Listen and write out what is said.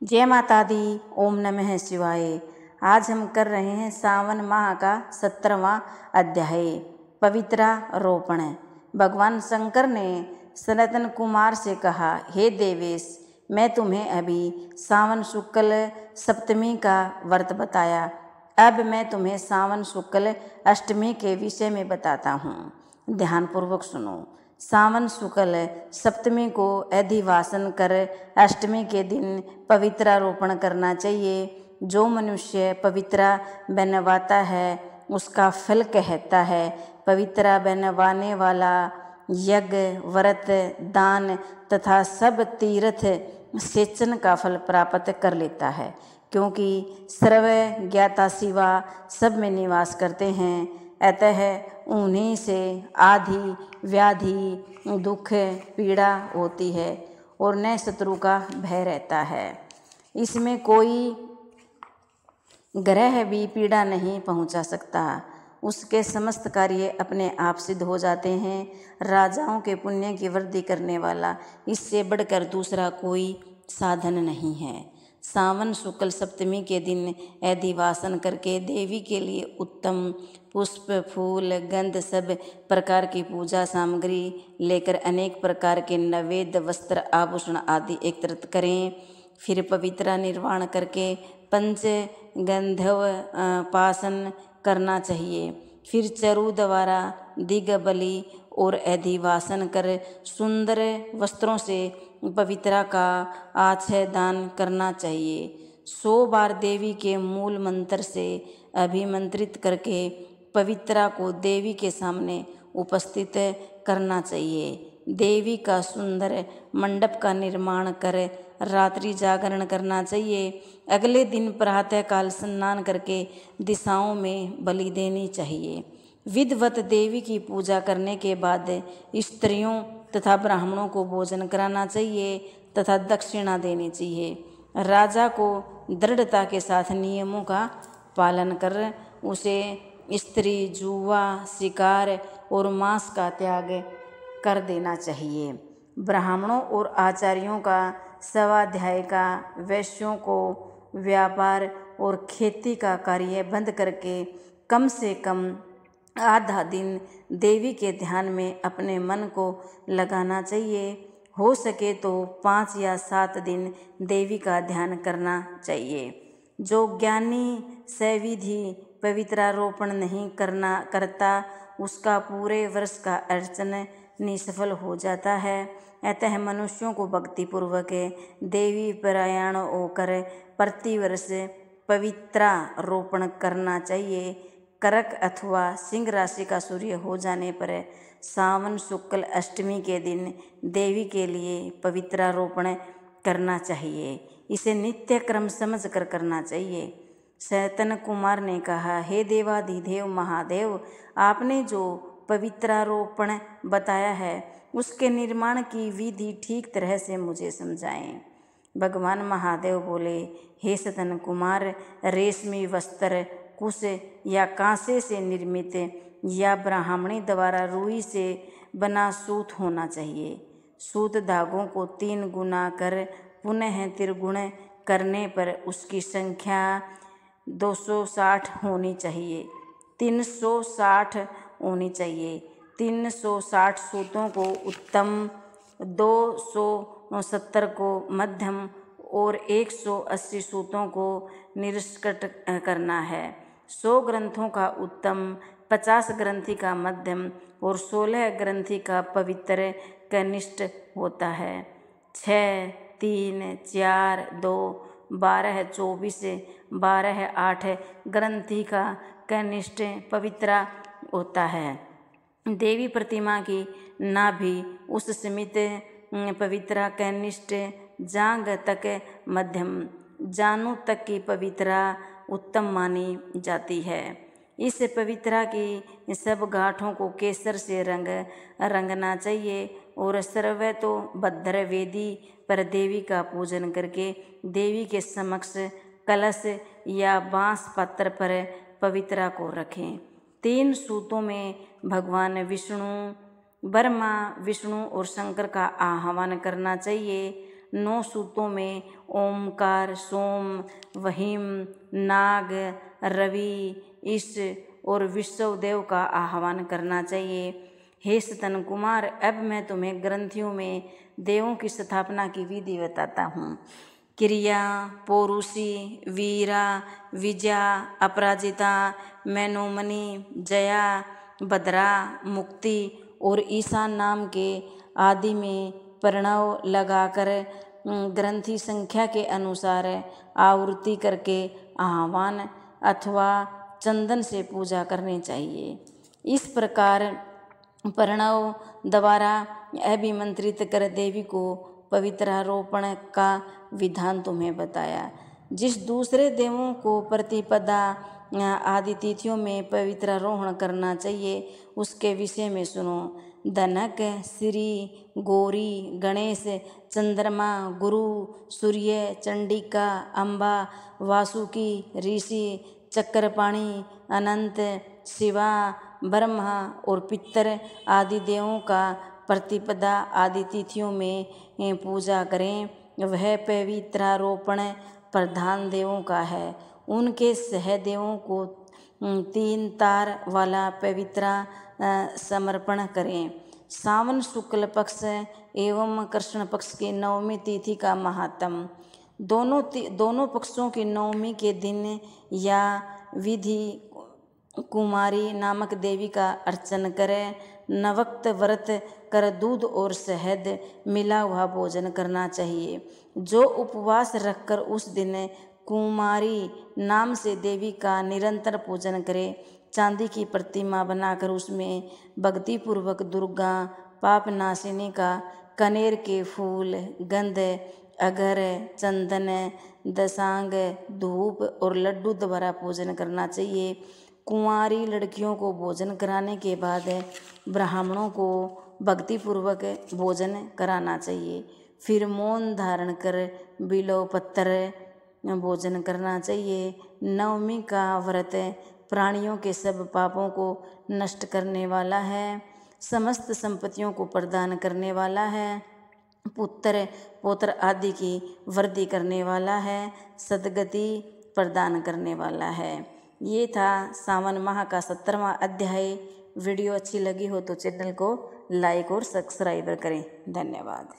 जय माता दी। ओम नमः शिवाय। आज हम कर रहे हैं सावन माह का 17वां अध्याय पवित्रारोपण। भगवान शंकर ने सनातन कुमार से कहा, हे देवेश, मैं तुम्हें अभी सावन शुक्ल सप्तमी का व्रत बताया। अब मैं तुम्हें सावन शुक्ल अष्टमी के विषय में बताता हूँ। ध्यानपूर्वक सुनो। सावन शुक्ल सप्तमी को अधिवासन कर अष्टमी के दिन पवित्रारोपण करना चाहिए। जो मनुष्य पवित्रा बनवाता है उसका फल कहता है, पवित्रा बनवाने वाला यज्ञ, व्रत, दान तथा सब तीर्थ सेचन का फल प्राप्त कर लेता है, क्योंकि सर्व ज्ञाता शिवा सब में निवास करते हैं। अतः उन्हीं से आदि व्याधि दुख पीड़ा होती है और न शत्रु का भय रहता है। इसमें कोई ग्रह भी पीड़ा नहीं पहुंचा सकता। उसके समस्त कार्य अपने आप सिद्ध हो जाते हैं। राजाओं के पुण्य की वृद्धि करने वाला इससे बढ़कर दूसरा कोई साधन नहीं है। सावन शुक्ल सप्तमी के दिन अधिवासन करके देवी के लिए उत्तम पुष्प, फूल, गंध, सब प्रकार की पूजा सामग्री लेकर अनेक प्रकार के नैवेद्य, वस्त्र, आभूषण आदि एकत्रित करें। फिर पवित्रा निर्वाण करके पंचगंधव पासन करना चाहिए। फिर चरु द्वारा दिग्बली और अधिवासन कर सुंदर वस्त्रों से पवित्रा का आच्छादन करना चाहिए। 100 बार देवी के मूल मंत्र से अभिमंत्रित करके पवित्रा को देवी के सामने उपस्थित करना चाहिए। देवी का सुंदर मंडप का निर्माण कर रात्रि जागरण करना चाहिए। अगले दिन प्रातःकाल स्नान करके दिशाओं में बलि देनी चाहिए। विधिवत देवी की पूजा करने के बाद स्त्रियों तथा ब्राह्मणों को भोजन कराना चाहिए तथा दक्षिणा देनी चाहिए। राजा को दृढ़ता के साथ नियमों का पालन कर उसे स्त्री, जुआ, शिकार और मांस का त्याग कर देना चाहिए। ब्राह्मणों और आचार्यों का स्वाध्याय का, वैश्यों को व्यापार और खेती का कार्य बंद करके कम से कम आधा दिन देवी के ध्यान में अपने मन को लगाना चाहिए। हो सके तो 5 या 7 दिन देवी का ध्यान करना चाहिए। जो ज्ञानी सविधि पवित्रारोपण नहीं करता उसका पूरे वर्ष का अर्चन निष्फल हो जाता है। अतः मनुष्यों को भक्तिपूर्वक देवी परायण होकर प्रतिवर्ष पवित्रारोपण करना चाहिए। कर्क अथवा सिंह राशि का सूर्य हो जाने पर सावन शुक्ल अष्टमी के दिन देवी के लिए पवित्रारोपण करना चाहिए। इसे नित्य क्रम समझ कर करना चाहिए। सनातन कुमार ने कहा, हे देवाधिदेव महादेव, आपने जो पवित्रारोपण बताया है उसके निर्माण की विधि ठीक तरह से मुझे समझाएं। भगवान महादेव बोले, हे सनातन कुमार, रेशमी वस्त्र कुश या कांसे से निर्मित या ब्राह्मणी द्वारा रुई से बना सूत होना चाहिए। सूत धागों को 3 गुना कर पुनः त्रिगुण करने पर उसकी संख्या 260 होनी चाहिए। 360 होनी चाहिए। 360 सूतों को उत्तम, 270 को मध्यम और 180 सूतों को निष्कट करना है। 100 ग्रंथों का उत्तम, 50 ग्रंथि का मध्यम और 16 ग्रंथि का पवित्र कनिष्ठ होता है। 6, 3, 4, 2, 12, 24, 12, 8 ग्रंथि का कनिष्ठ पवित्रा होता है। देवी प्रतिमा की नाभि उस समित पवित्रा कनिष्ठ, जांघ तक मध्यम, जानू तक की पवित्रा उत्तम मानी जाती है। इस पवित्रा की सब गांठों को केसर से रंगना चाहिए और सर्वतोभद्र वेदी पर देवी का पूजन करके देवी के समक्ष कलश या बांस पत्र पर पवित्रा को रखें। 3 सूतों में भगवान विष्णु, ब्रह्मा, विष्णु और शंकर का आह्वान करना चाहिए। 9 सूक्तों में ओमकार, सोम, वहीम, नाग, रवि, ईश और विश्वदेव का आह्वान करना चाहिए। हे सतन कुमार, अब मैं तुम्हें ग्रंथियों में देवों की स्थापना की विधि बताता हूँ। क्रिया, पौरुषी, वीरा, विजया, अपराजिता, मैनोमणि, जया, भद्रा, मुक्ति और ईशान नाम के आदि में प्रणव लगाकर ग्रंथि संख्या के अनुसार आवृत्ति करके आह्वान अथवा चंदन से पूजा करनी चाहिए। इस प्रकार प्रणव द्वारा अभिमंत्रित कर देवी को पवित्रारोपण का विधान तुम्हें बताया। जिस दूसरे देवों को प्रतिपदा आदि तिथियों में पवित्रारोहण करना चाहिए उसके विषय में सुनो। धनक, श्री, गौरी, गणेश, चंद्रमा, गुरु, सूर्य, चंडिका, अम्बा, वासुकी, ऋषि, चक्रपाणि, अनंत, शिवा, ब्रह्मा और पितर आदि देवों का प्रतिपदा आदि तिथियों में पूजा करें। वह पवित्रारोपण प्रधान देवों का है। उनके सहदेवों को 3 तार वाला पवित्रा समर्पण करें। सावन शुक्ल पक्ष एवं कृष्ण पक्ष की 9वीं तिथि का महात्म। दोनों पक्षों की 9वीं के दिन या विधि कुमारी नामक देवी का अर्चन करें। नवक्त व्रत कर दूध और शहद मिला हुआ भोजन करना चाहिए। जो उपवास रखकर उस दिन कुमारी नाम से देवी का निरंतर पूजन करे, चांदी की प्रतिमा बनाकर उसमें भक्तिपूर्वक दुर्गा, पाप नाशिनी का कनेर के फूल, गंध, अगर, चंदन, दशांग, धूप और लड्डू द्वारा पूजन करना चाहिए। कुंवारी लड़कियों को भोजन कराने के बाद ब्राह्मणों को भक्तिपूर्वक भोजन कराना चाहिए। फिर मौन धारण कर बिल्व पत्र भोजन करना चाहिए। 9वीं का व्रत प्राणियों के सब पापों को नष्ट करने वाला है, समस्त संपत्तियों को प्रदान करने वाला है, पुत्र पौत्र आदि की वृद्धि करने वाला है, सद्गति प्रदान करने वाला है। ये था सावन माह का 17वां अध्याय। वीडियो अच्छी लगी हो तो चैनल को लाइक और सब्सक्राइब करें। धन्यवाद।